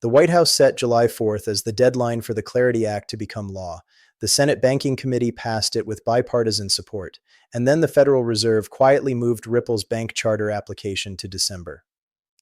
The White House set July 4th as the deadline for the Clarity Act to become law. The Senate Banking Committee passed it with bipartisan support, and then the Federal Reserve quietly moved Ripple's bank charter application to December.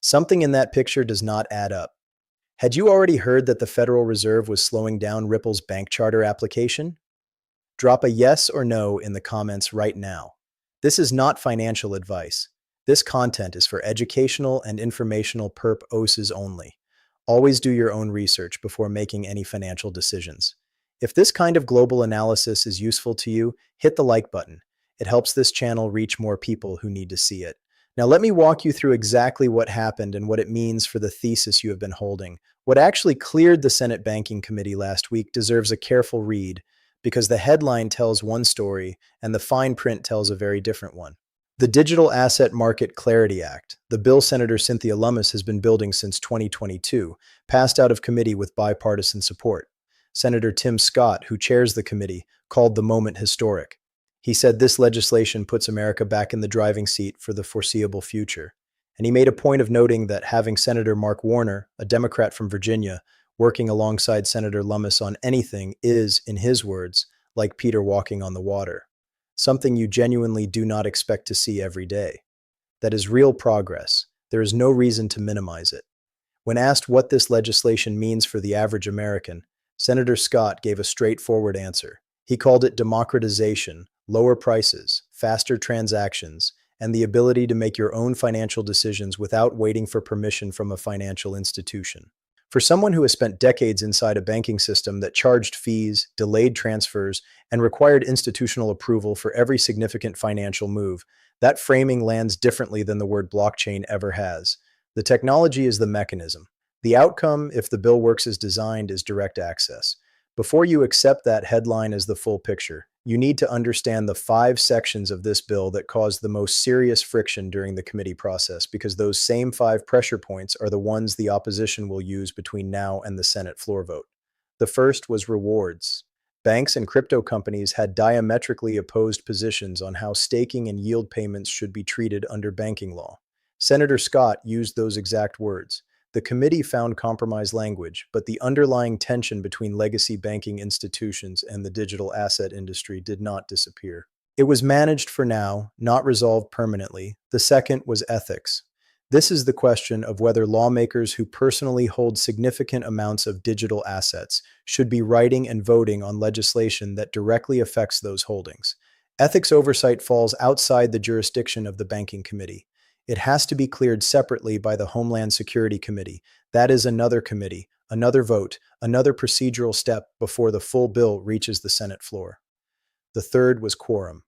Something in that picture does not add up. Had you already heard that the Federal Reserve was slowing down Ripple's bank charter application? Drop a yes or no in the comments right now. This is not financial advice. This content is for educational and informational purposes only. Always do your own research before making any financial decisions. If this kind of global analysis is useful to you, hit the like button. It helps this channel reach more people who need to see it. Now let me walk you through exactly what happened and what it means for the thesis you have been holding. What actually cleared the Senate Banking Committee last week deserves a careful read, because the headline tells one story and the fine print tells a very different one. The Digital Asset Market Clarity Act, the bill Senator Cynthia Lummis has been building since 2022, passed out of committee with bipartisan support. Senator Tim Scott, who chairs the committee, called the moment historic. He said this legislation puts America back in the driving seat for the foreseeable future. And he made a point of noting that having Senator Mark Warner, a Democrat from Virginia, working alongside Senator Lummis on anything is, in his words, like Peter walking on the water. Something you genuinely do not expect to see every day. That is real progress. There is no reason to minimize it. When asked what this legislation means for the average American, Senator Scott gave a straightforward answer. He called it democratization, lower prices, faster transactions, and the ability to make your own financial decisions without waiting for permission from a financial institution. For someone who has spent decades inside a banking system that charged fees, delayed transfers, and required institutional approval for every significant financial move, that framing lands differently than the word blockchain ever has. The technology is the mechanism. The outcome, if the bill works as designed, is direct access. Before you accept that headline as the full picture, you need to understand the 5 sections of this bill that caused the most serious friction during the committee process, because those same 5 pressure points are the ones the opposition will use between now and the Senate floor vote. The first was rewards. Banks and crypto companies had diametrically opposed positions on how staking and yield payments should be treated under banking law. Senator Scott used those exact words. The committee found compromise language, but the underlying tension between legacy banking institutions and the digital asset industry did not disappear. It was managed for now, not resolved permanently. The second was ethics. This is the question of whether lawmakers who personally hold significant amounts of digital assets should be writing and voting on legislation that directly affects those holdings. Ethics oversight falls outside the jurisdiction of the Banking Committee. It has to be cleared separately by the Homeland Security Committee. That is another committee, another vote, another procedural step before the full bill reaches the Senate floor. The third was quorum.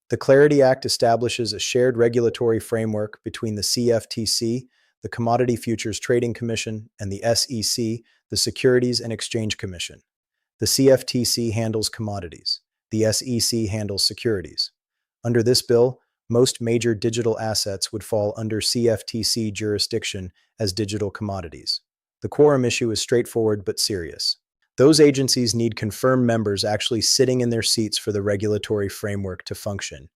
The Clarity Act establishes a shared regulatory framework between the CFTC, the Commodity Futures Trading Commission, and the SEC, the Securities and Exchange Commission. The CFTC handles commodities. The SEC handles securities. Under this bill, most major digital assets would fall under CFTC jurisdiction as digital commodities. The quorum issue is straightforward but serious. Those agencies need confirmed members actually sitting in their seats for the regulatory framework to function.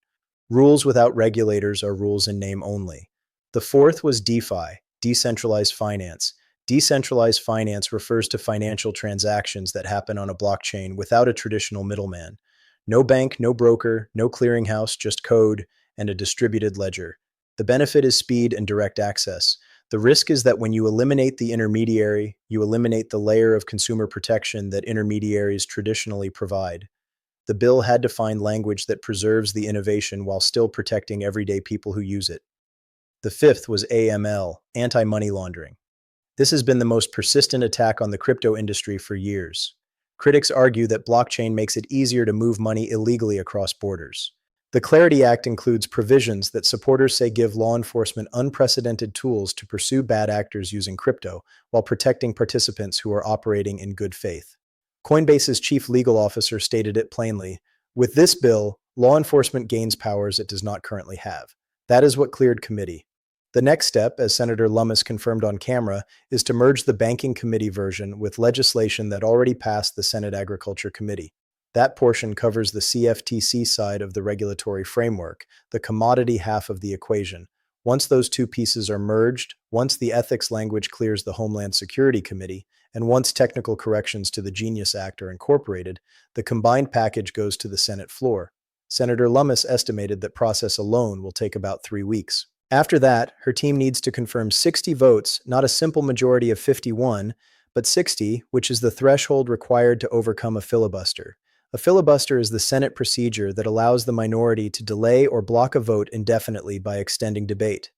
Rules without regulators are rules in name only. The fourth was DeFi, decentralized finance. Decentralized finance refers to financial transactions that happen on a blockchain without a traditional middleman. No bank, no broker, no clearinghouse, just code and a distributed ledger. The benefit is speed and direct access. The risk is that when you eliminate the intermediary, you eliminate the layer of consumer protection that intermediaries traditionally provide. The bill had to find language that preserves the innovation while still protecting everyday people who use it. The fifth was AML, anti-money laundering. This has been the most persistent attack on the crypto industry for years. Critics argue that blockchain makes it easier to move money illegally across borders. The Clarity Act includes provisions that supporters say give law enforcement unprecedented tools to pursue bad actors using crypto while protecting participants who are operating in good faith. Coinbase's chief legal officer stated it plainly, "With this bill, law enforcement gains powers it does not currently have." That is what cleared committee. The next step, as Senator Lummis confirmed on camera, is to merge the Banking Committee version with legislation that already passed the Senate Agriculture Committee. That portion covers the CFTC side of the regulatory framework, the commodity half of the equation, Once those two pieces are merged, once the ethics language clears the Homeland Security Committee, and once technical corrections to the Genius Act are incorporated, the combined package goes to the Senate floor. Senator Lummis estimated that process alone will take about 3 weeks. After that, her team needs to confirm 60 votes, not a simple majority of 51, but 60, which is the threshold required to overcome a filibuster. A filibuster is the Senate procedure that allows the minority to delay or block a vote indefinitely by extending debate.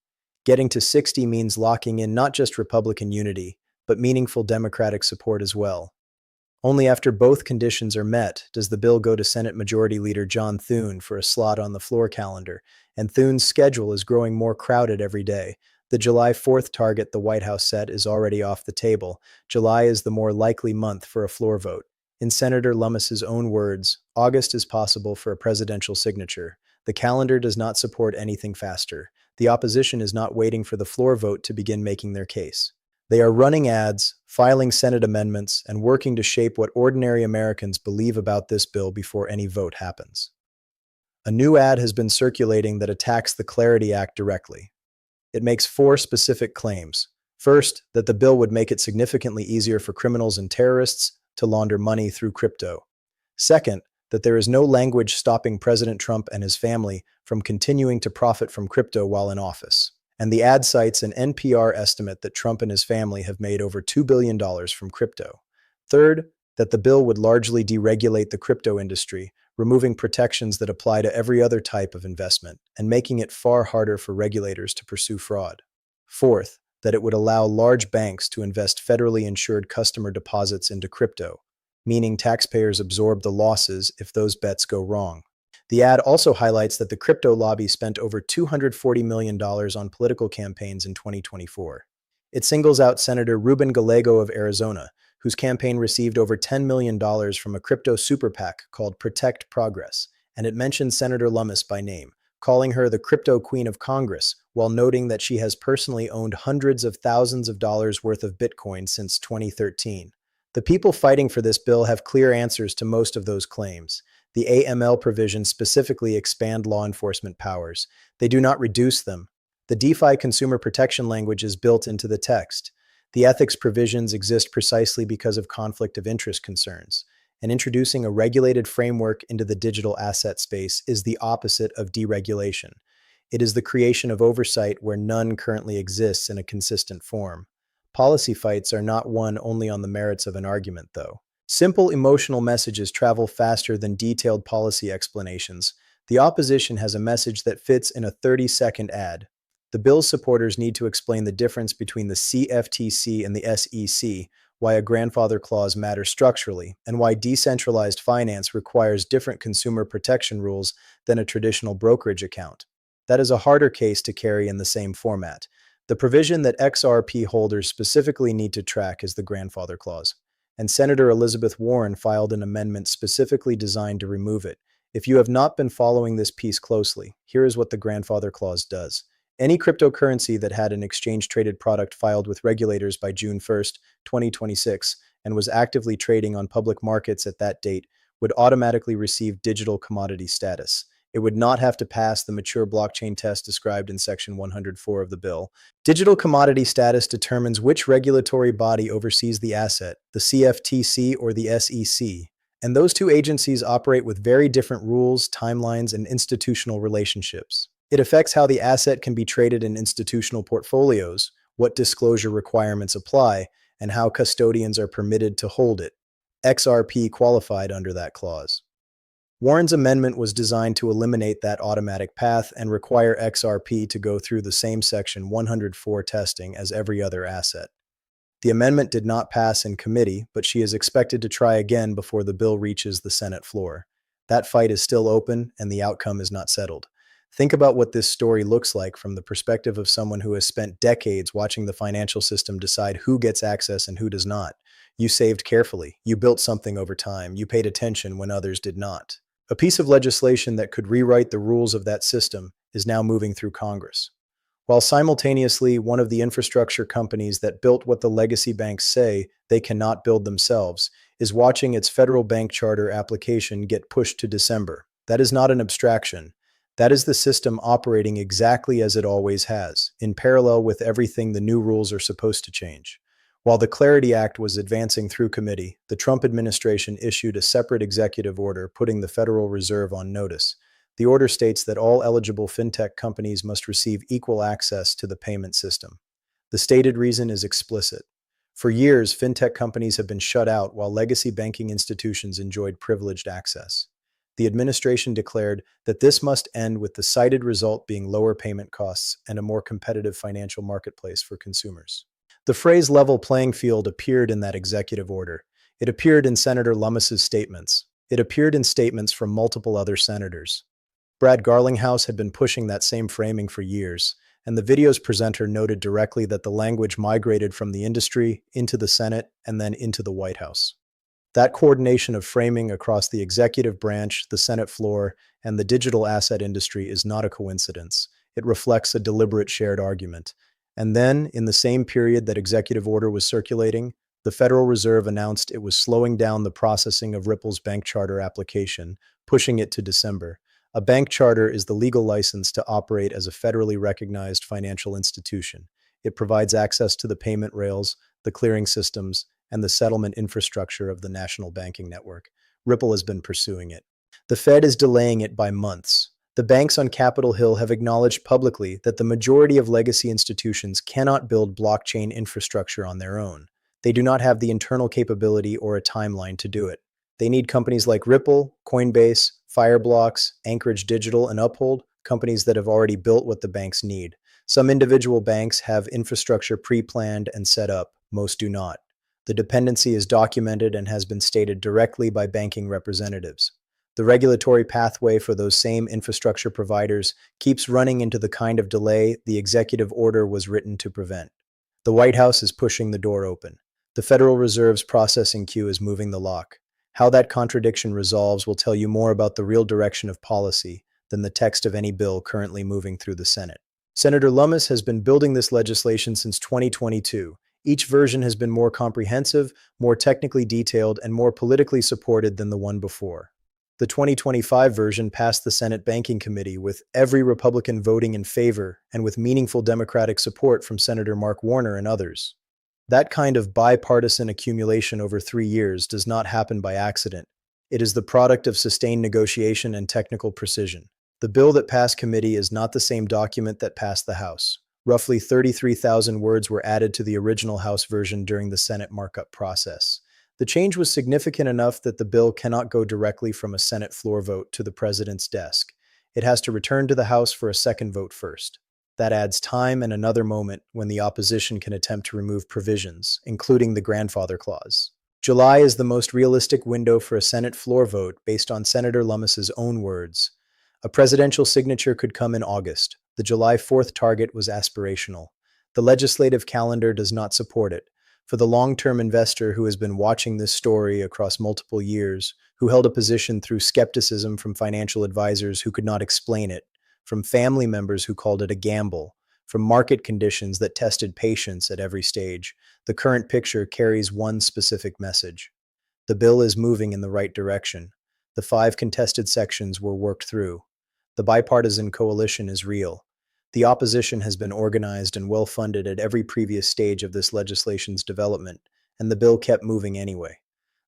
Getting to 60 means locking in not just Republican unity, but meaningful Democratic support as well. Only after both conditions are met does the bill go to Senate Majority Leader John Thune for a slot on the floor calendar, and Thune's schedule is growing more crowded every day. The July 4th target the White House set is already off the table. July is the more likely month for a floor vote. In Senator Lummis's own words, August is possible for a presidential signature. The calendar does not support anything faster. The opposition is not waiting for the floor vote to begin making their case. They are running ads, filing Senate amendments, and working to shape what ordinary Americans believe about this bill before any vote happens. A new ad has been circulating that attacks the Clarity Act directly. It makes 4 specific claims. First, that the bill would make it significantly easier for criminals and terrorists to launder money through crypto. Second, that there is no language stopping President Trump and his family from continuing to profit from crypto while in office. And the ad cites an NPR estimate that Trump and his family have made over $2 billion from crypto. Third, that the bill would largely deregulate the crypto industry, removing protections that apply to every other type of investment, and making it far harder for regulators to pursue fraud. Fourth, that it would allow large banks to invest federally insured customer deposits into crypto, meaning taxpayers absorb the losses if those bets go wrong. The ad also highlights that the crypto lobby spent over $240 million on political campaigns in 2024. It singles out Senator Ruben Gallego of Arizona, whose campaign received over $10 million from a crypto super PAC called Protect Progress, and it mentions Senator Lummis by name, calling her the crypto queen of Congress, while noting that she has personally owned hundreds of thousands of dollars worth of Bitcoin since 2013. The people fighting for this bill have clear answers to most of those claims. The AML provisions specifically expand law enforcement powers. They do not reduce them. The DeFi consumer protection language is built into the text. The ethics provisions exist precisely because of conflict of interest concerns. And introducing a regulated framework into the digital asset space is the opposite of deregulation. It is the creation of oversight where none currently exists in a consistent form. Policy fights are not won only on the merits of an argument, though. Simple emotional messages travel faster than detailed policy explanations. The opposition has a message that fits in a 30-second ad. The bill's supporters need to explain the difference between the CFTC and the SEC, why a grandfather clause matters structurally, and why decentralized finance requires different consumer protection rules than a traditional brokerage account. That is a harder case to carry in the same format. The provision that XRP holders specifically need to track is the grandfather clause, and Senator Elizabeth Warren filed an amendment specifically designed to remove it. If you have not been following this piece closely, here is what the grandfather clause does. Any cryptocurrency that had an exchange-traded product filed with regulators by June 1st, 2026, and was actively trading on public markets at that date would automatically receive digital commodity status. It would not have to pass the mature blockchain test described in Section 104 of the bill. Digital commodity status determines which regulatory body oversees the asset, the CFTC or the SEC, and those two agencies operate with very different rules, timelines, and institutional relationships. It affects how the asset can be traded in institutional portfolios, what disclosure requirements apply, and how custodians are permitted to hold it. XRP qualified under that clause. Warren's amendment was designed to eliminate that automatic path and require XRP to go through the same Section 104 testing as every other asset. The amendment did not pass in committee, but she is expected to try again before the bill reaches the Senate floor. That fight is still open, and the outcome is not settled. Think about what this story looks like from the perspective of someone who has spent decades watching the financial system decide who gets access and who does not. You saved carefully. You built something over time. You paid attention when others did not. A piece of legislation that could rewrite the rules of that system is now moving through Congress. While simultaneously, one of the infrastructure companies that built what the legacy banks say they cannot build themselves is watching its federal bank charter application get pushed to December. That is not an abstraction. That is the system operating exactly as it always has, in parallel with everything the new rules are supposed to change. While the Clarity Act was advancing through committee, the Trump administration issued a separate executive order putting the Federal Reserve on notice. The order states that all eligible fintech companies must receive equal access to the payment system. The stated reason is explicit. For years, fintech companies have been shut out while legacy banking institutions enjoyed privileged access. The administration declared that this must end with the cited result being lower payment costs and a more competitive financial marketplace for consumers. The phrase level playing field appeared in that executive order. It appeared in Senator Lummis's statements. It appeared in statements from multiple other senators. Brad Garlinghouse had been pushing that same framing for years, and the video's presenter noted directly that the language migrated from the industry into the Senate and then into the White House. That coordination of framing across the executive branch, the Senate floor, and the digital asset industry is not a coincidence. It reflects a deliberate shared argument. And then, in the same period that executive order was circulating, the Federal Reserve announced it was slowing down the processing of Ripple's bank charter application, pushing it to December. A bank charter is the legal license to operate as a federally recognized financial institution. It provides access to the payment rails, the clearing systems, and the settlement infrastructure of the national banking network. Ripple has been pursuing it. The Fed is delaying it by months. The banks on Capitol Hill have acknowledged publicly that the majority of legacy institutions cannot build blockchain infrastructure on their own. They do not have the internal capability or a timeline to do it. They need companies like Ripple, Coinbase, Fireblocks, Anchorage Digital, and Uphold, companies that have already built what the banks need. Some individual banks have infrastructure pre-planned and set up, most do not. The dependency is documented and has been stated directly by banking representatives. The regulatory pathway for those same infrastructure providers keeps running into the kind of delay the executive order was written to prevent. The White House is pushing the door open. The Federal Reserve's processing queue is moving the lock. How that contradiction resolves will tell you more about the real direction of policy than the text of any bill currently moving through the Senate. Senator Lummis has been building this legislation since 2022. Each version has been more comprehensive, more technically detailed, and more politically supported than the one before. The 2025 version passed the Senate Banking Committee with every Republican voting in favor and with meaningful Democratic support from Senator Mark Warner and others. That kind of bipartisan accumulation over 3 years does not happen by accident. It is the product of sustained negotiation and technical precision. The bill that passed committee is not the same document that passed the House. Roughly 33,000 words were added to the original House version during the Senate markup process. The change was significant enough that the bill cannot go directly from a Senate floor vote to the president's desk. It has to return to the House for a second vote first. That adds time and another moment when the opposition can attempt to remove provisions, including the grandfather clause. July is the most realistic window for a Senate floor vote based on Senator Lummis's own words. A presidential signature could come in August. The July 4th target was aspirational. The legislative calendar does not support it. For the long-term investor who has been watching this story across multiple years, who held a position through skepticism from financial advisors who could not explain it, from family members who called it a gamble, from market conditions that tested patience at every stage, the current picture carries one specific message. The bill is moving in the right direction. The 5 contested sections were worked through. The bipartisan coalition is real. The opposition has been organized and well-funded at every previous stage of this legislation's development, and the bill kept moving anyway.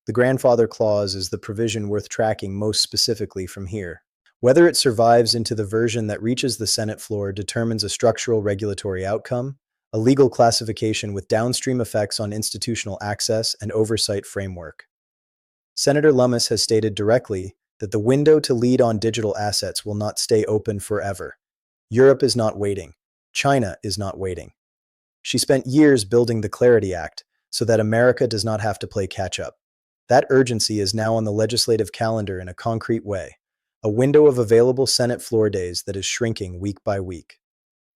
The grandfather clause is the provision worth tracking most specifically from here. Whether it survives into the version that reaches the Senate floor determines a structural regulatory outcome, a legal classification with downstream effects on institutional access and oversight framework. Senator Lummis has stated directly that the window to lead on digital assets will not stay open forever. Europe is not waiting. China is not waiting. She spent years building the Clarity Act so that America does not have to play catch-up. That urgency is now on the legislative calendar in a concrete way, a window of available Senate floor days that is shrinking week by week.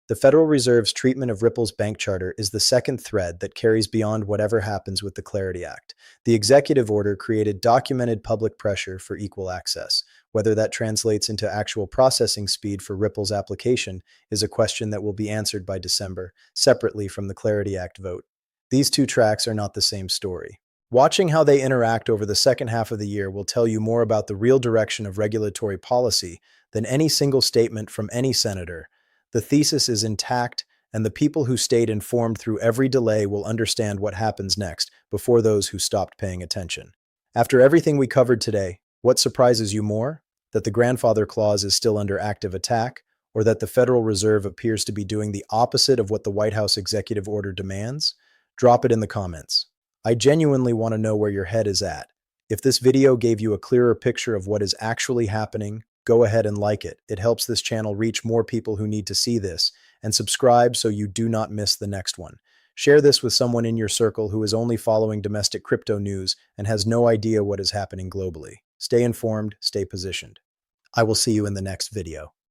The Federal Reserve's treatment of Ripple's bank charter is the second thread that carries beyond whatever happens with the Clarity Act. The executive order created documented public pressure for equal access. Whether that translates into actual processing speed for Ripple's application is a question that will be answered by December, separately from the Clarity Act vote. These two tracks are not the same story. Watching how they interact over the second half of the year will tell you more about the real direction of regulatory policy than any single statement from any senator. The thesis is intact, and the people who stayed informed through every delay will understand what happens next before those who stopped paying attention. After everything we covered today, what surprises you more? That the grandfather clause is still under active attack, or that the Federal Reserve appears to be doing the opposite of what the White House executive order demands? Drop it in the comments. I genuinely want to know where your head is at. If this video gave you a clearer picture of what is actually happening, go ahead and like it. It helps this channel reach more people who need to see this, and subscribe so you do not miss the next one. Share this with someone in your circle who is only following domestic crypto news and has no idea what is happening globally. Stay informed, stay positioned. I will see you in the next video.